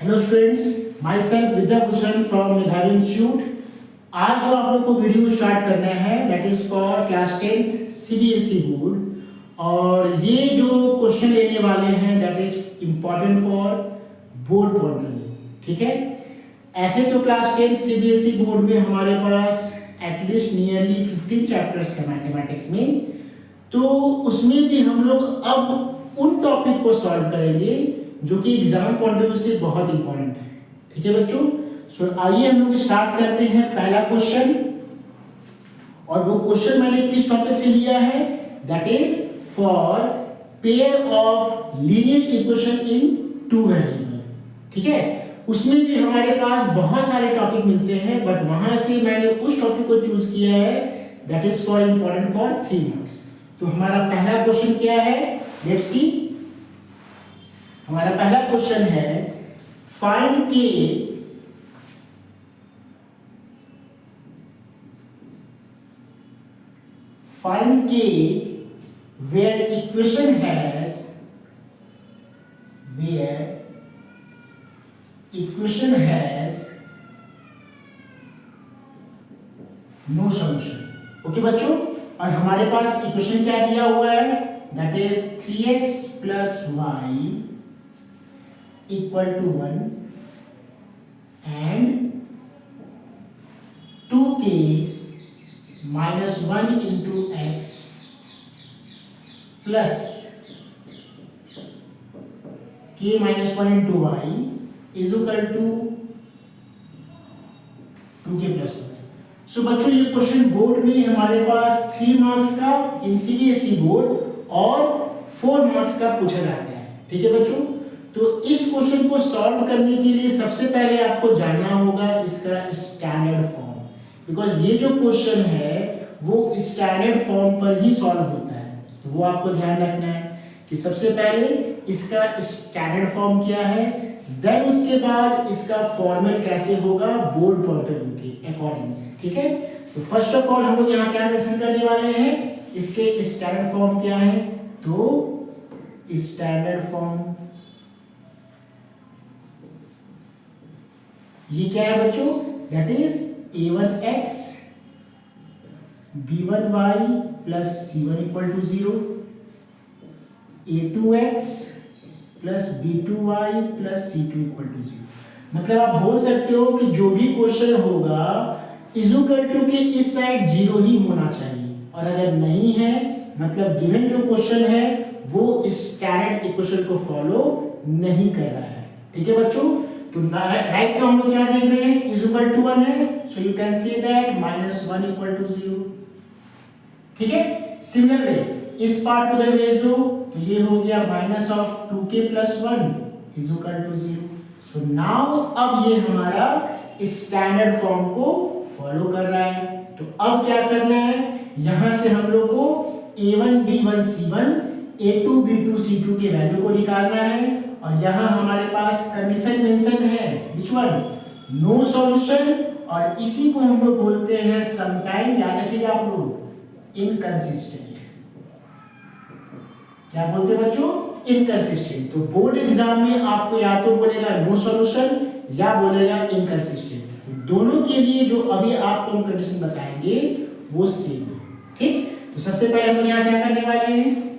Hello students, my self Vidyabhushan from मेधावी institute. आज जो आप लोग को वीडियो स्टार्ट करना है that is for class 10th CBSE board. और ये जो क्वेश्चन लेने वाले हैं that is important for board point of view. ठीक है, ऐसे तो क्लास 10th सीबीएसई बोर्ड में हमारे पास एटलीस्ट नियरली 15 चैप्टर्स है मैथमेटिक्स में, तो उसमें भी हम लोग अब उन टॉपिक को सॉल्व करेंगे जो कि एग्जाम पॉइंट ऑफ व्यू से बहुत इंपॉर्टेंट है। ठीक है बच्चों, सो आइए हम लोग स्टार्ट करते हैं पहला क्वेश्चन। और वो क्वेश्चन मैंने किस टॉपिक से लिया है that is for pair of linear equation in two variable. ठीक है, उसमें भी हमारे पास बहुत सारे टॉपिक मिलते हैं, बट वहां से मैंने उस टॉपिक को चूज किया है that is for important for 3 marks. तो हमारा पहला क्वेश्चन क्या है, लेट्स सी। हमारा पहला क्वेश्चन है फाइंड के where equation has no solution। Okay बच्चों, और हमारे पास इक्वेशन क्या दिया हुआ है that is 3x plus y equal to 1 and 2k minus 1 into x plus k minus 1 into y is equal to 2k plus 1। सो बच्चों ये क्वेश्चन बोर्ड में हमारे पास 3 मार्क्स का इन सीबीएसई बोर्ड और 4 मार्क्स का पूछा जाता है। ठीक है बच्चों, तो इस क्वेश्चन को सॉल्व करने के लिए सबसे पहले आपको जानना होगा इसका स्टैंडर्ड फॉर्म, बिकॉज ये जो क्वेश्चन है वो स्टैंडर्ड फॉर्म पर ही सॉल्व होता है। तो वो आपको ध्यान रखना है कि सबसे पहले इसका स्टैंडर्ड फॉर्म क्या है, देन उसके बाद इसका फॉर्मेट कैसे होगा बोर्ड पॉइंट ऑफ व्यू के अकॉर्डिंग से। ठीक है, तो फर्स्ट ऑफ ऑल हम लोग यहाँ क्या मेंशन करने वाले हैं, इसके स्टैंडर्ड फॉर्म क्या है। तो स्टैंडर्ड फॉर्म ये क्या है बच्चों, that is a1x b1y plus c1 equal to 0, a2x plus b2y plus c2 equal to 0। मतलब आप बोल सकते हो कि जो भी क्वेश्चन होगा इक्वल टू के इस साइड 0 ही होना चाहिए, और अगर नहीं है मतलब गिवन जो क्वेश्चन है वो स्टैंडर्ड इक्वेशन को फॉलो नहीं कर रहा है। ठीक है बच्चों, तो राइट पे हम लोग क्या देख रहे हैं, इज इक्वल टू 1 है, so you can say that minus 1 equal to 0। ठीक है, सिमिलरली इस पार्ट को इधर भेज दो तो ये हो गया minus of 2k plus 1 is equal to 0। So now अब ये हमारा स्टैंडर्ड फॉर्म को फॉलो कर रहा है। तो अब क्या करना है, यहां से हम लोग को a1 b1 c1 a2 b2 c2 के वैल्यू को निकालना है, और यहां हमारे पास कंडीशन मेंशन है व्हिच वन, नो सॉल्यूशन, और इसी को हम लोग बोलते हैं समटाइम, याद रखिएगा आप लोग, इनकंसिस्टेंट। क्या बोलते हैं बच्चों, इनकंसिस्टेंट। तो बोर्ड एग्जाम में आपको या तो बोलेगा नो सॉल्यूशन या बोलेगा इनकंसिस्टेंट। तो दोनों के लिए जो अभी आपको हम कंडीशन बताएंगे वो सेम है। ठीक, तो सबसे पहले हम यहाँ क्या करने वाले हैं,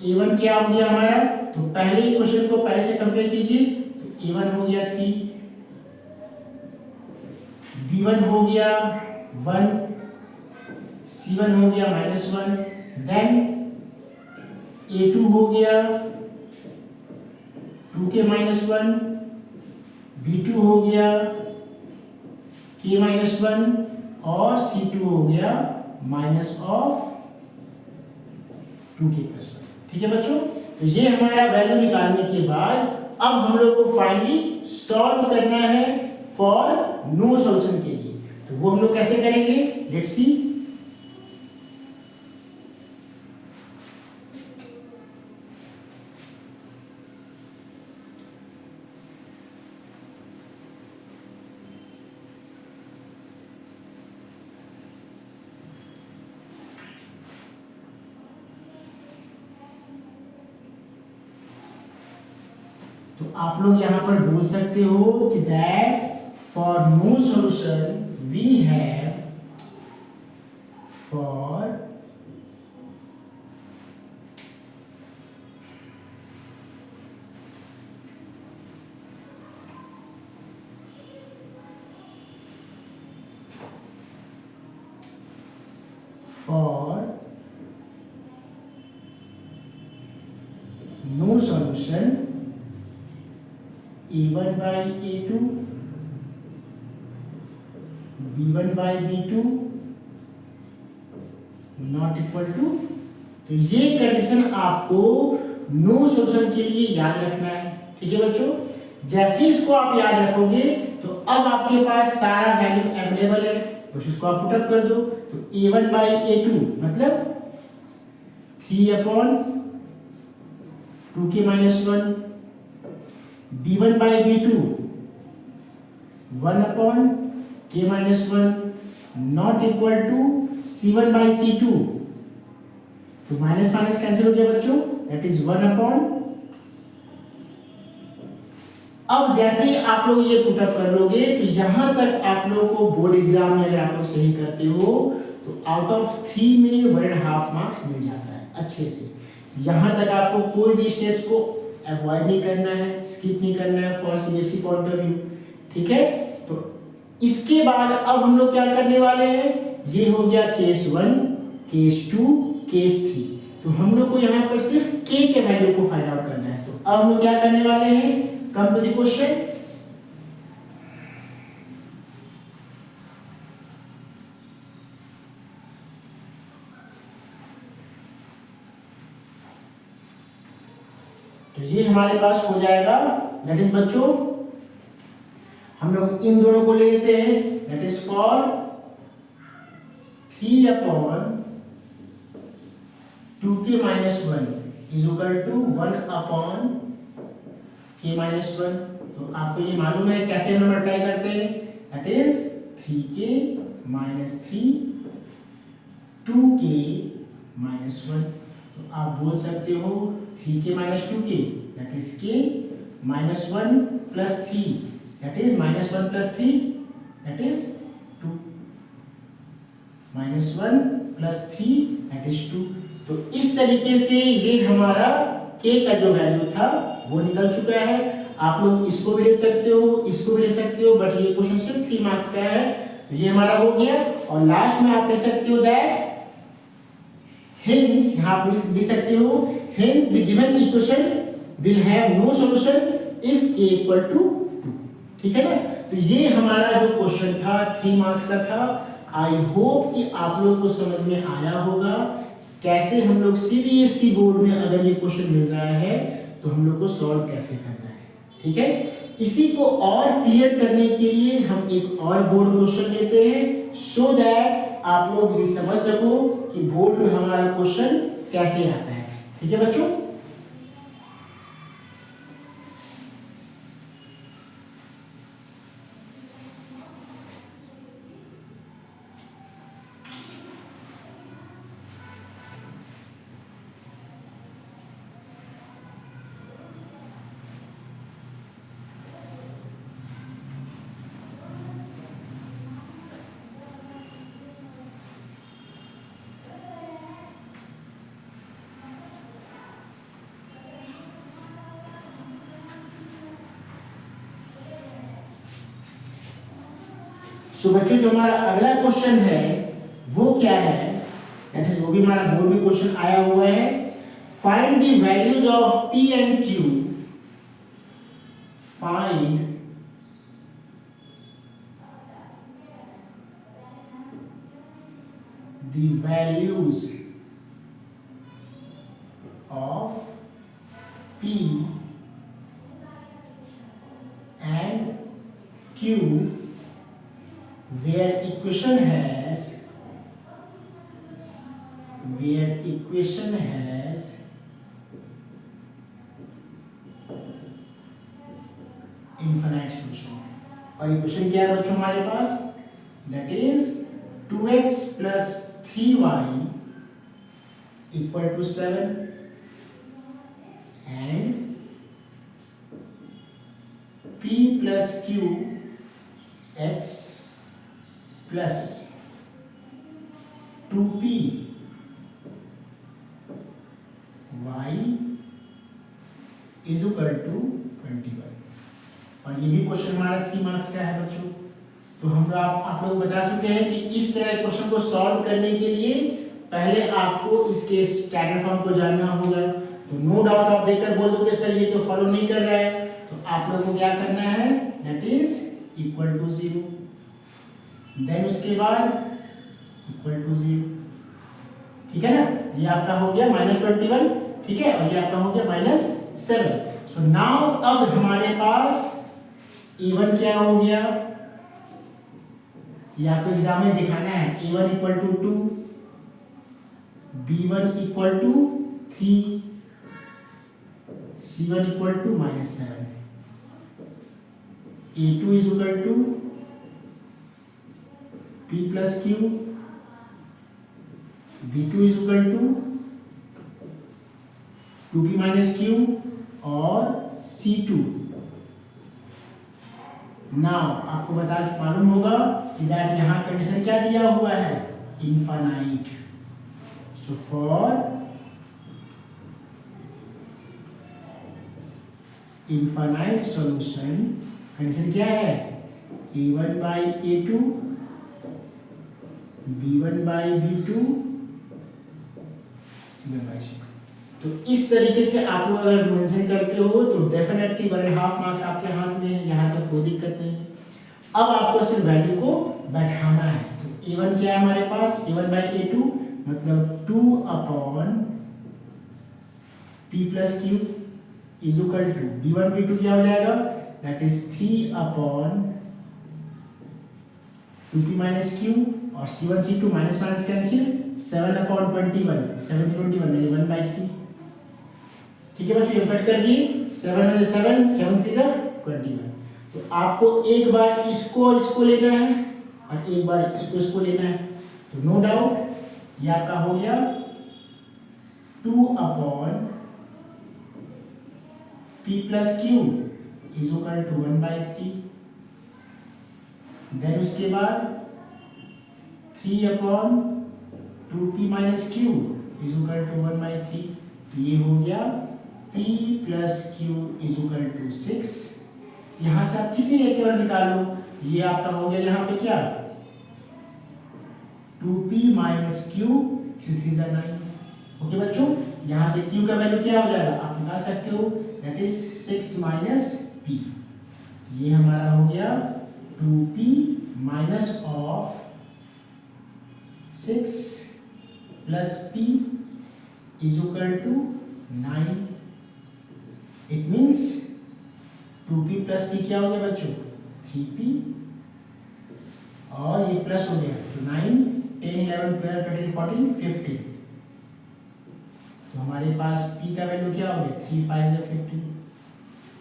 a1 क्या हो गया हमारा, तो पहले क्वेश्चन को पहले से कंपेयर कीजिए, तो a1 हो गया 3, b1 हो गया 1, c1 हो गया -1, देन a2 हो गया 2k -1, b2 हो गया k -1, और c2 हो गया माइनस ऑफ 2k + 1। ठीक है बच्चों, तो ये हमारा वैल्यू निकालने के बाद अब हम लोग को फाइनली सॉल्व करना है फॉर नो सॉल्यूशन के लिए। तो वो हम लोग कैसे करेंगे, लेट्स सी। तो आप लोग यहाँ पर बोल सकते हो कि that for no solution we have for no solution a1 by a2 b1 by b2 not equal to. तो ये कंडीशन आपको नो सॉल्यूशन के लिए याद रखना है, ठीक है बच्चों। जैसे इसको आप याद रखोगे तो अब आपके पास सारा वैल्यू अवेलेबल है, बस उसको आप पुट अप कर दो। तो a1 by a2 मतलब 3/2k - 1, b1 by b2 1/k - 1 not equal to c1 by c2। तो माइनस माइनस कैंसिल हो गया बच्चों, दैट इज 1/। अब जैसे ही आप लोग ये पुट अप कर लोगे तो यहां तक आप लोग को बोर्ड एग्जाम में अगर आप लोग सही करते हो तो आउट ऑफ 3 में 1.5 मार्क्स मिल जाता है अच्छे से। यहां तक आपको कोई भी स्टेप्स को अवॉइड नहीं करना है, स्किप नहीं करना है for CBSE point of view, ठीक है। तो इसके बाद अब हम लोग क्या करने वाले हैं, ये हो गया केस 1, केस 2, केस 3। तो हम लोग को यहाँ पर सिर्फ k के वैल्यू को फाइंड आउट करना है। तो अब हम लोग क्या करने वाले हैं, कम टू द क्वेश्चन। तो ये हमारे पास हो जाएगा, दैट इज बच्चों हम लोग इन दोनों को ले लेते हैं, that is for 3/2k - 1 is equal to 1/k - 1। तो आपको ये मालूम है कैसे हम मल्टीप्लाई करते हैं, दैट इज 3k - 3 2k - 1। तो आप बोल सकते हो 3k - 2k that is k -1 + 3 that is -1 + 3 that is 2 -1 + 3 that is 2। तो इस तरीके से ये हमारा k का जो वैल्यू था वो निकल चुका है। आप लोग इसको भी ले सकते हो, इसको भी ले सकते हो, बट ये क्वेश्चन सिर्फ 3 मार्क्स का है। तो ये हमारा हो गया और लास्ट में आप ले सकते हो दैट hence, यहाँ आप लिख सकते हो hence the given equation will have no solution if k = 2। ठीक है ना। तो ये हमारा जो क्वेश्चन था 3 मार्क्स का था। आई होप कि आप लोग को समझ में आया होगा कैसे हम लोग सीबीएसई बोर्ड में अगर ये क्वेश्चन मिल रहा है तो हम लोग को सॉल्व कैसे करना है, ठीक है। इसी को और क्लियर करने के लिए हम एक और बोर्ड क्वेश्चन लेते हैं सो दैट आप लोग ये समझ सको कि बोर्ड में हमारा क्वेश्चन कैसे आता है, ठीक है बच्चों। सो बच्चों जो हमारा अगला क्वेश्चन है वो क्या है, दैट इज वो भी हमारा बोर्ड में क्वेश्चन आया हुआ है। Find the values of p and q, find the values of p and q where equation has infinite solution। और इक्वेशन क्या है बच्चों हमारे पास, that is 2x + 3y = 7 and p plus q x plus 2p y is equal to 21। और ये भी question हमारा 3 मार्क्स का है बच्चों। तो हम आप लोग बता चुके हैं कि इस तरह क्वेश्चन को सॉल्व करने के लिए पहले आपको इसके स्टैंडर्ड फॉर्म को जानना होगा। तो नो डाउट आप देखकर बोल दो कि सर ये तो फॉलो नहीं कर रहा है, तो आप लोगों को क्या करना है, that is equal to 0, then उसके बाद इक्वल टू 0, ठीक है ना। ये आपका हो गया -21, ठीक है, और ये आपका हो गया -7। सो नाउ अब हमारे पास a1 क्या हो गया, ये आपको एग्जाम में दिखाना है। a1 equal to 2, b1 equal to 3, c1 equal to -7, a2 is equal to p plus q, b2 is equal to 2p minus q और c2। नाउ आपको मालूम होगा कि दैट यहां कंडीशन क्या दिया हुआ है, infinite. So for infinite solution condition क्या है, a1 by a2, b1 by b2, c1 by c2। तो इस तरीके से आप लोग अगर मेंशन करते हो तो डेफिनेटली 1.5 मार्क्स आपके हाथ में है, यहाँ तक कोई दिक्कत नहीं है। अब आपको सिर्फ वैल्यू को बैठाना है। तो a1 क्या है हमारे पास, a1 बाई a2 मतलब 2 upon p plus q is equal to b1 b2 क्या हो जाएगा, that is 3 upon 2p minus q और c1 c2 minus minus cancel, 7 upon 21, 7 21 यानी 1/3। ठीक है बच्चों, ये कट कर दिए, 7 7 7 3 21। तो आपको एक बार इसको और इसको लेना है और एक बार इसको लेना है। तो नो डाउट ये आपका हो गया 2 upon p plus q is equal to 1/3। Then उसके बाद 3 upon 2p minus q is equal to 1/3। तो ये हो गया p plus q is equal to 6। यहां से आप किसी एक केवल निकाल लो, ये आपका हो गया यहाँ पे क्या 2p माइनस q, 3 3 9। ओके बच्चों, यहां से q का वैल्यू क्या हो जाएगा आप निकाल सकते हो, दैट इज 6 माइनस p। ये हमारा हो गया 2p minus of 6 plus p is equal to 9। It means 2p plus p क्या हो गया बच्चों 3p और ये प्लस हो गया तो 9 10 11 12 13 14 15। तो हमारे पास p का वैल्यू क्या हो गया 3 5 या 15।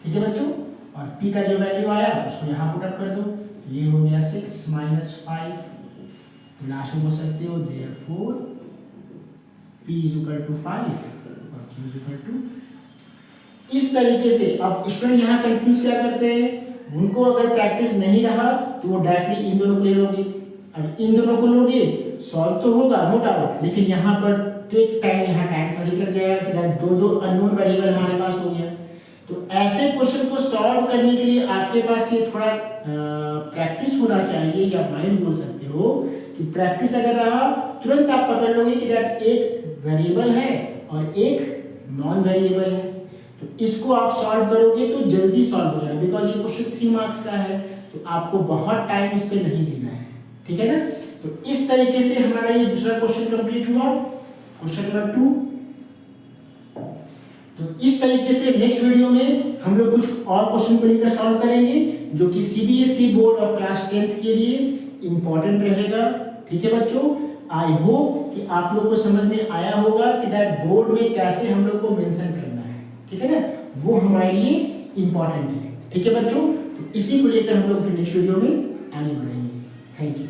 ठीक है बच्चों, और p का जो वैल्यू आया उसको यहाँ पुट अप कर दो। तो ये हो गया 6 माइनस 5। तो लास्ट में बोल सकते हो therefore p is equal to 5 और q इज इक्वल टू। इस तरीके से अब स्टूडेंट यहाँ कंफ्यूज क्या करते हैं, उनको अगर प्रैक्टिस नहीं रहा तो वो डायरेक्टली इन दोनों को ले लोगे। अब इन दोनों को लोगे सॉल्व तो होगा नो डाउट, लेकिन यहाँ पर टेक टाइम, यहाँ टाइम अधिक लग जाएगा कि दो अननोन वेरिएबल हमारे पास हो गया। तो ऐसे क्वेश्चन को सॉल्व करने के लिए आपके पास ये थोड़ा प्रैक्टिस होना चाहिए, या माइंड बोल सकते हो कि प्रैक्टिस अगर रहा तुरंत आप पकड़ लोगे कि दैट एक वेरिएबल है और एक नॉन वेरिएबल है। तो इसको आप सॉल्व करोगे तो जल्दी सॉल्व हो जाएगा, बिकॉज ये क्वेश्चन 3 मार्क्स का है, तो आपको बहुत टाइम इस पे नहीं देना है। ठीक है ना। तो इस तरीके से हमारा ये दूसरा क्वेश्चन कंप्लीट हुआ, क्वेश्चन नंबर 2। तो इस तरीके से नेक्स्ट वीडियो में हम लोग कुछ और क्वेश्चन को लेकर सॉल्व करेंगे जो कि सीबीएसई बोर्ड और क्लास 10th के लिए इंपॉर्टेंट रहेगा। ठीक है बच्चों, आई होप कि आप लोग को समझ में आया होगा कि दैट बोर्ड में कैसे हम लोग को मेंशन करना है। ठीक है ना, वो हमारे लिए इंपॉर्टेंट है। ठीक है बच्चों, तो इसी को लेकर हम लोग फिर नेक्स्ट वीडियो में आगे बढ़ेंगे। Thank you.